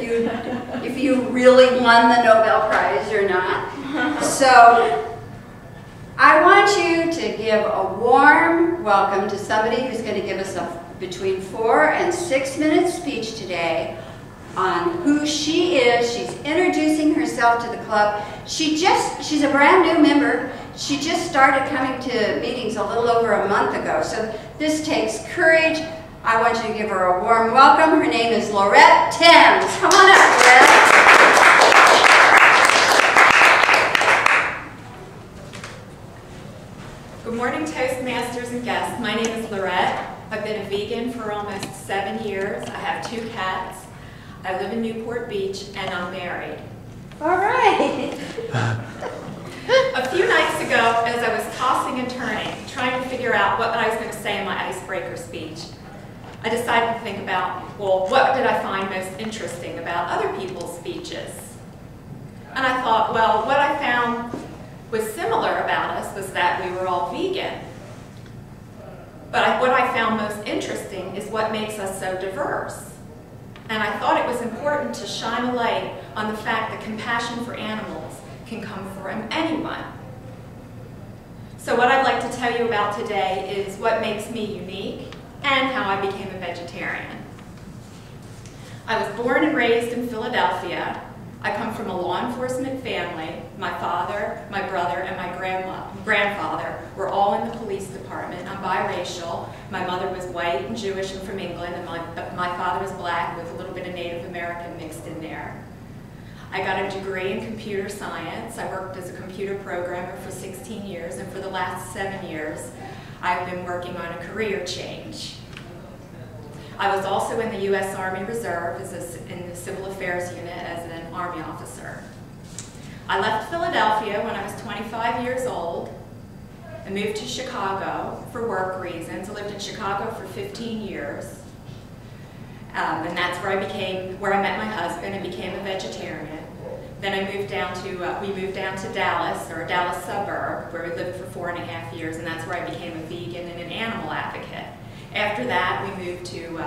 if you really won the Nobel Prize or not. So I want you to give a warm welcome to somebody who's going to give us a between 4 and 6 minute speech today on who she is. She's introducing herself to the club. She's a brand new member. She just started coming to meetings a little over a month ago. So this takes courage. I want you to give her a warm welcome. Her name is Laurette Timms. Come on up, Laurette. Good morning, Toastmasters and guests. My name is Laurette. I've been a vegan for almost 7 years. I have 2 cats. I live in Newport Beach, and I'm married. All right. A few nights ago, as I was tossing and turning, trying to figure out what I was going to say in my icebreaker speech, I decided to think about, well, what did I find most interesting about other people's speeches? And I thought, well, what I found was similar about us was that we were all vegan. But what I found most interesting is what makes us so diverse. And I thought it was important to shine a light on the fact that compassion for animals can come from anyone. So what I'd like to tell you about today is what makes me unique and how I became a vegetarian. I was born and raised in Philadelphia. I come from a law enforcement family. My father, my brother, and my grandfather were all in the police department. I'm biracial. My mother was white and Jewish and from England, and my father was black with a little bit of Native American mixed in there. I got a degree in computer science. I worked as a computer programmer for 16 years, and for the last 7 years, I've been working on a career change. I was also in the U.S. Army Reserve in the Civil Affairs Unit as an Army officer. I left Philadelphia when I was 25 years old and moved to Chicago for work reasons. I lived in Chicago for 15 years. And that's where I met my husband and became a vegetarian. Then we moved down to Dallas, or a Dallas suburb, where we lived for 4.5 years, and that's where I became a vegan and an animal advocate. After that, we moved to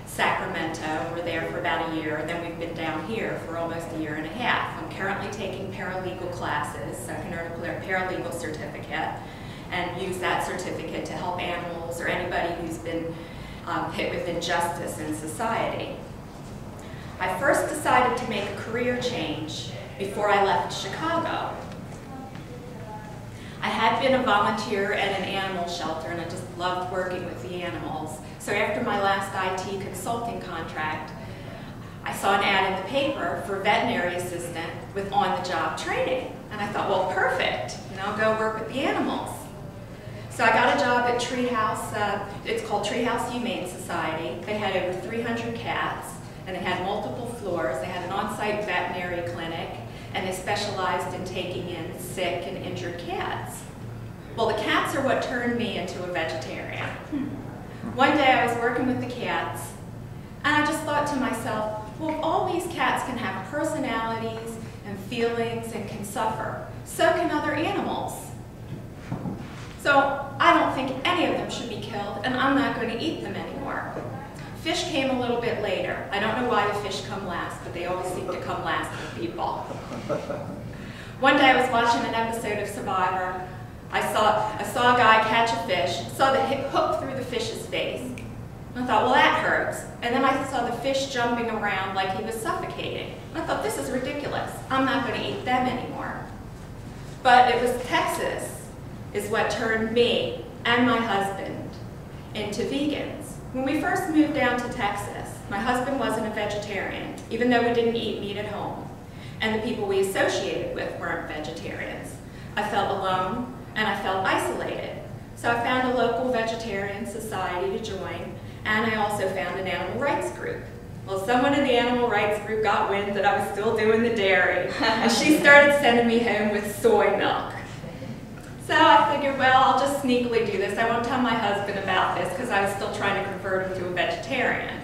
Sacramento. We were there for about a year, and then we've been down here for almost a year and a half. I'm currently taking paralegal classes, so I can earn a paralegal certificate, and use that certificate to help animals or anybody who's been hit with injustice in society. I first decided to make a career change before I left Chicago. I had been a volunteer at an animal shelter, and I just loved working with the animals. So after my last IT consulting contract, I saw an ad in the paper for a veterinary assistant with on-the-job training. And I thought, well, perfect, I'll go work with the animals. So I got a job at Treehouse, it's called Treehouse Humane Society. They had over 300 cats, and they had multiple floors. They had an on-site veterinary clinic, and they specialized in taking in sick and injured cats. Well, the cats are what turned me into a vegetarian. One day I was working with the cats, and I just thought to myself, well, if all these cats can have personalities and feelings and can suffer, so can other animals. So I don't think any of them should be killed, and I'm not going to eat them anymore. Fish came a little bit later. I don't know why the fish come last, but they always seem to come last with people. One day I was watching an episode of Survivor. I saw a guy catch a fish, saw the hook through the fish's face. I thought, well, that hurts. And then I saw the fish jumping around like he was suffocating. I thought, this is ridiculous. I'm not going to eat them anymore. But it was Texas is what turned me and my husband into vegans. When we first moved down to Texas, my husband wasn't a vegetarian, even though we didn't eat meat at home. And the people we associated with weren't vegetarians. I felt alone, and I felt isolated. So I found a local vegetarian society to join, and I also found an animal rights group. Well, someone in the animal rights group got wind that I was still doing the dairy, and she started sending me home with soy milk. So I figured, well, I'll just sneakily do this. I won't tell my husband about this because I was still trying to convert him to a vegetarian.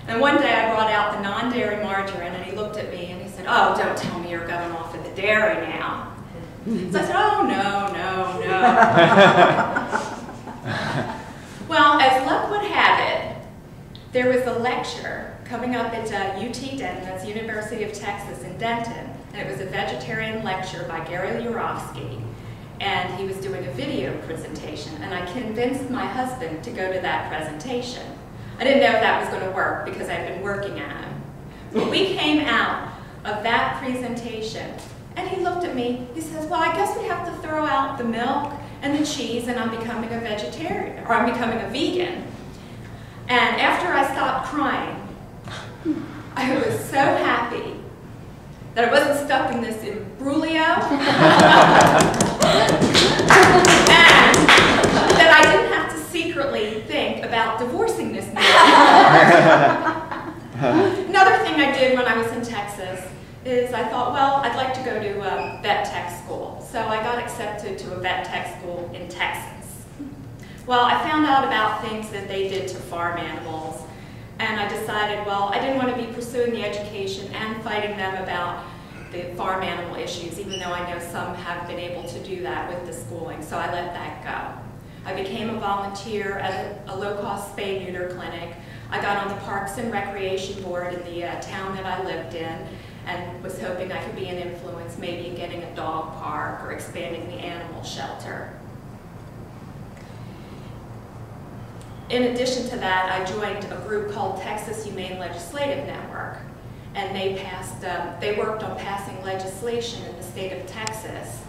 And one day I brought out the non-dairy margarine, and he looked at me and he said, oh, don't tell me you're going off of the dairy now. So I said, oh, no, no, no. Well, as luck would have it, there was a lecture coming up at UT Denton, that's University of Texas in Denton, and it was a vegetarian lecture by Gary Urofsky, and he was doing a video presentation, and I convinced my husband to go to that presentation. I didn't know if that was going to work because I'd been working at him. But we came out of that presentation, and he looked at me, he says, well, I guess we have to throw out the milk and the cheese, and I'm becoming a vegetarian, or I'm becoming a vegan. And after I stopped crying, I was so happy that I wasn't stuck in this imbroglio, and that I didn't have to secretly think about divorcing this man. Another thing I did when I was in Texas is I thought, well, I'd like to go to vet tech school. So I got accepted to a vet tech school in Texas. Well, I found out about things that they did to farm animals, and I decided, well, I didn't want to be pursuing the education and fighting them about the farm animal issues, even though I know some have been able to do that with the schooling, so I let that go. I became a volunteer at a low-cost spay-neuter clinic. I got on the Parks and Recreation Board in the town that I lived in, and was hoping I could be an influence, maybe in getting a dog park or expanding the animal shelter. In addition to that, I joined a group called Texas Humane Legislative Network, and they worked on passing legislation in the state of Texas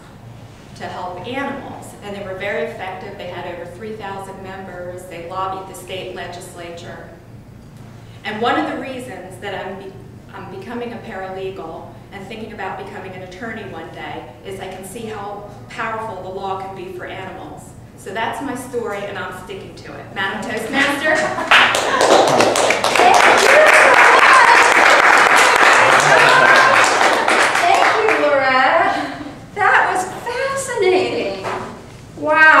to help animals, and they were very effective. They had over 3,000 members. They lobbied the state legislature. And one of the reasons that I'm becoming a paralegal and thinking about becoming an attorney one day is I can see how powerful the law can be for animals. So that's my story, and I'm sticking to it. Madam Toastmaster? Thank you, Laurette. That was fascinating. Wow.